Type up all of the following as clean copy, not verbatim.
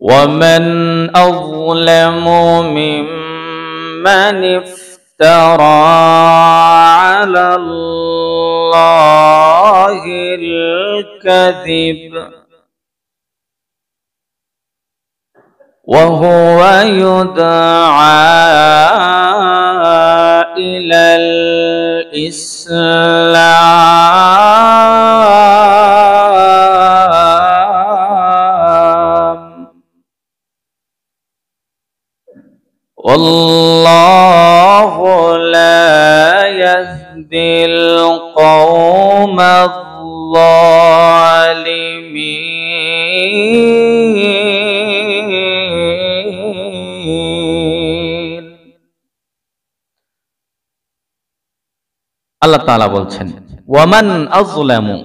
ومن أظلم ممن افترى على الله الكذب وهو يدعى إلى الإسلام والله لا يهدي القوم الظالمين আল্লাহ তাআলা বলছেন ওয়ামান আযলামু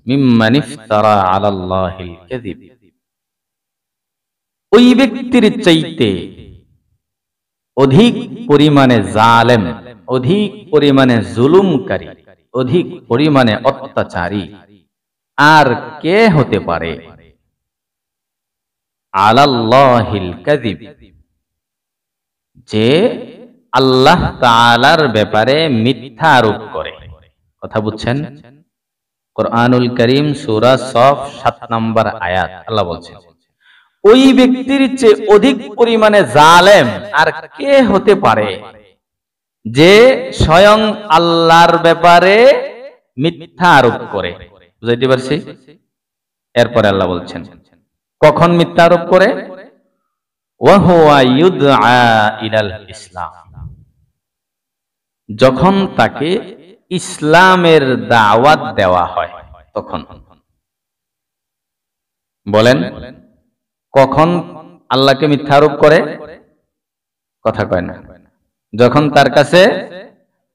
মিম্মান ইফতারা আলাল্লাহিল কাযিব, ওই ব্যক্তির চাইতে অধিক পরিমাণে জালেম, অধিক পরিমাণে জুলুমকারী, অধিক পরিমাণে অত্যাচারী আর কে হতে পারে? আলাল্লাহিল কাযিব, যে আল্লাহ তাআলার ব্যাপারে মিথ্যা আরোপ করে। কথা বুঝছেন? কোরআনুল কারীম সূরা সফ ৭ নম্বর আয়াত আল্লাহ বলছেন ওই ব্যক্তির চেয়ে অধিক পরিমাণে জালেম আর কে হতে পারে যে স্বয়ং আল্লাহর ব্যাপারে মিথ্যা আরোপ করে। বুঝাইতে পারছি? এরপরে আল্লাহ বলছেন কখন মিথ্যা আরোপ করে? ওয়া হুয়া ইউদআ ইলাল ইসলাম, যখন তাকে ইসলামের দাওয়াত দেওয়া হয় তখন। বলেন কখন আল্লাহকে মিথ্যা আরোপ করে? কথা কয় না। যখন তার কাছে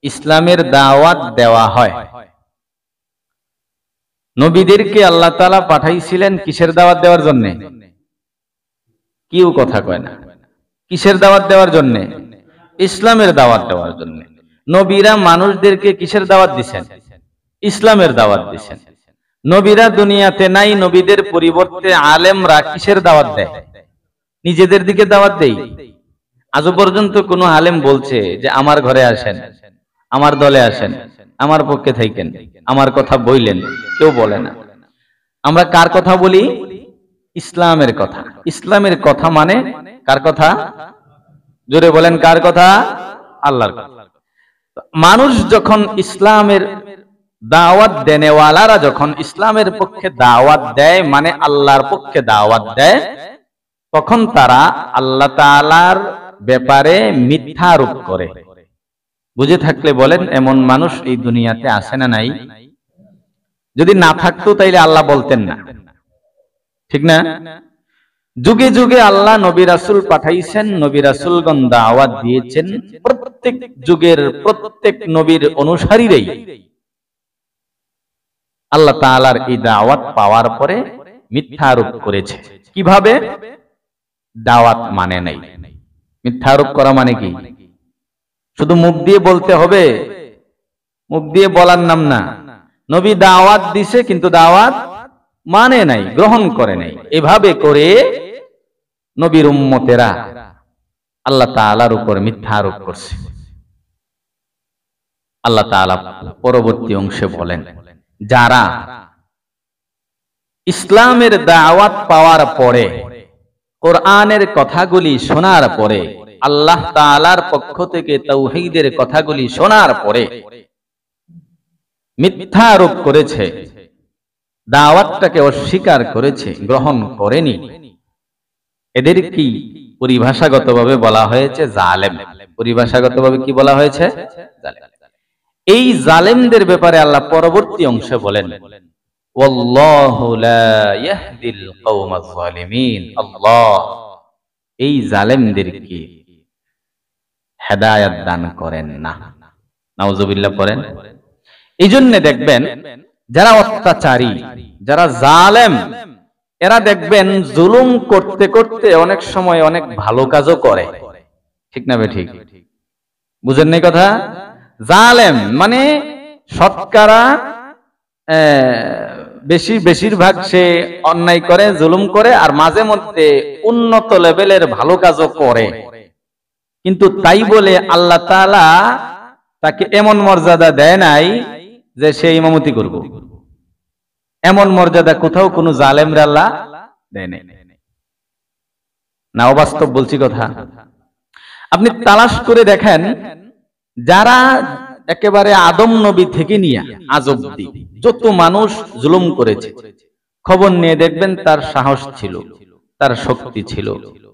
ইসলামের দাওয়াত দেওয়া হয়। নবীদেরকে আল্লাহ তাআলা পাঠাইছিলেন কিসের দাওয়াত দেওয়ার জন্য? কেউ কথা কয় না। কিসের দাওয়াত দেওয়ার জন্য? ইসলামের দাওয়াত দেওয়ার জন্য। নবীরা মানুষদেরকে কিসের দাওয়াত দিবেন? ইসলামের দাওয়াত দিবেন। নবীরা দুনিয়াতে নাই, নবীদের পরিবর্তে আলেমরা কিসের দাওয়াত দেয়? নিজেদের দিকে দাওয়াত দেয়। আজও পর্যন্ত কোন আলেম বলছে যে আমার ঘরে আসেন, আমার দলে আসেন, আমার পক্ষে থাকেন, আমার কথা বইলেন? কেউ বলে না। আমরা কার কথা বলি? ইসলামের কথা। ইসলামের কথা মানে কার কথা? জোরে বলেন কার কথা? আল্লাহর কথা। মানুষ যখন ইসলামের দাওয়াত দেনেওয়ালারা যখন ইসলামের পক্ষে দাওয়াত দেয়, মানে আল্লাহর পক্ষে দাওয়াত দেয়, তখন তারা আল্লাহ তাআলার ব্যাপারে মিথ্যা আরোপ করে। বুঝে থাকলে বলেন এমন মানুষ এই দুনিয়াতে আছে না নাই? যদি না থাকতো তাইলে আল্লাহ বলতেন না, ঠিক না? যুগে যুগে আল্লাহ নবী রাসূল পাঠাইছেন, নবী রাসূলগণ দাওয়াত দিয়েছেন। প্রত্যেক যুগের প্রত্যেক নবীর অনুসারীরাই আল্লাহ তাআলার এই দাওয়াত পাওয়ার পরে মিথ্যা আরোপ করেছে। কিভাবে? দাওয়াত মানে নাই। মিথ্যা আরোপ করা মানে কি? শুধু মুখ দিয়ে বলতে হবে? মুখ দিয়ে বলার নাম না। নবী দাওয়াত দিছে কিন্তু দাওয়াত মানে নাই, গ্রহণ করে নাই। এভাবে করে নবীর উম্মতেরা আল্লাহ তাআলার উপর মিথ্যা আরোপ করছে। আল্লাহ তাআলা পরবর্তী অংশে বলেন যারা ইসলামের দাওয়াত পাওয়ার পরে, কোরআনের কথাগুলি শোনার পরে, আল্লাহ তাআলার পক্ষ থেকে তাওহীদের কথাগুলি শোনার পরে মিথ্যা আরোপ করেছে, দাওয়াতটাকে অস্বীকার করেছে, গ্রহণ করেনি, এদের কি পরিভাষাগতভাবে বলা হয়েছে জালেম। পরিভাষাগতভাবে কি বলা হয়েছে? জালেম। এই জালেমদের ব্যাপারে আল্লাহ পরবর্তী অংশে বলেন ওয়াল্লাহু লা ইয়াহদিল কওমাজ জালিমিন, আল্লাহ এই জালেমদেরকে হেদায়েত দান করেন না। নাউজুবিল্লাহ পড়েন। এইজন্য দেখবেন যারা অত্যাচারী, যারা জালেম, এরা দেখবেন জুলুম করতে করতে অনেক সময় অনেক ভালো কাজও করে। ঠিক না বে ঠিক? বুঝেন নাই কথা? জালেম মানে শতকরা বেশিরভাগ সে অন্যায় করে, জুলুম করে, আর মাঝে মধ্যে উন্নত লেভেলের ভালো কাজও করে। কিন্তু তাই বলে আল্লাহ তাআলা তাকে এমন মর্যাদা দেয় নাই যে সে ইমামতি করবে। এমন মর্যাদা কোথাও কোনো জালেমরে আল্লাহ দেয় নাই। না, অবাস্তব বলছি কথা। আপনি তালাশ করে দেখেন, যারা একেবারে আদম নবী থেকে নিয়ে আজ অব্দি যত মানুষ জুলুম করেছে, খবর নিয়ে দেখবেন তার সাহস ছিল, তার শক্তি ছিল,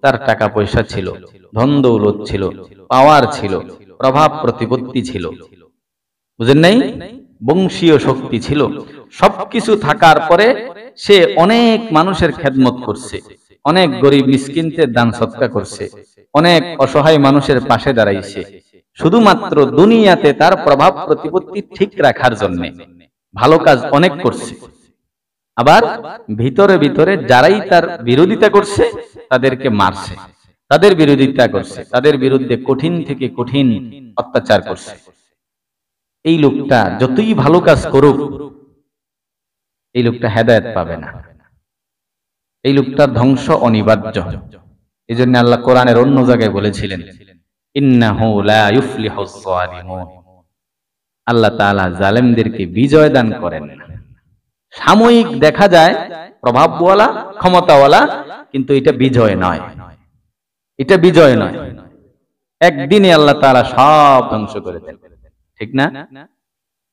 তার টাকা পয়সা ছিল, ধন দৌলত ছিল, পাওয়ার ছিল, প্রভাব প্রতিপত্তি ছিল, বুঝেন নাই, বংশীয় শক্তি ছিল। সবকিছু থাকার পরে সে অনেক মানুষের খেদমত করছে, অনেক গরিব মিসকিনদের দান সদকা করছে, অনেক অসহায় মানুষের পাশে দাঁড়াইছে, শুধুমাত্র দুনিয়াতে তার প্রভাব প্রতিপত্তি ঠিক রাখার জন্য ভালো কাজ অনেক করছে। আবার ভিতরে ভিতরে যারাই তার বিরোধিতা করছে তাদেরকে মারছে, তাদের বিরোধিতা করছে, তাদের বিরুদ্ধে কঠিন থেকে কঠিন অত্যাচার করছে। এই লোকটা যতই ভালো কাজ করুক, এই লোকটা হেদায়েত পাবে না, এই লোকটার ধ্বংস অনিবার্য। এই জন্য আল্লাহ কোরআনের অন্য জায়গায় বলেছিলেন, ইন্নাহু লা ইউফলিহুজ যালিমুন, আল্লাহ তাআলা জালেমদেরকে বিজয় দান করেন না। সাময়িক দেখা যায় প্রভাবওয়ালা, ক্ষমতাওয়ালা, কিন্তু এটা বিজয় নয়, এটা বিজয় নয়। একদিনে আল্লাহ তাআলা সব ধ্বংস করে দেন, ঠিক না?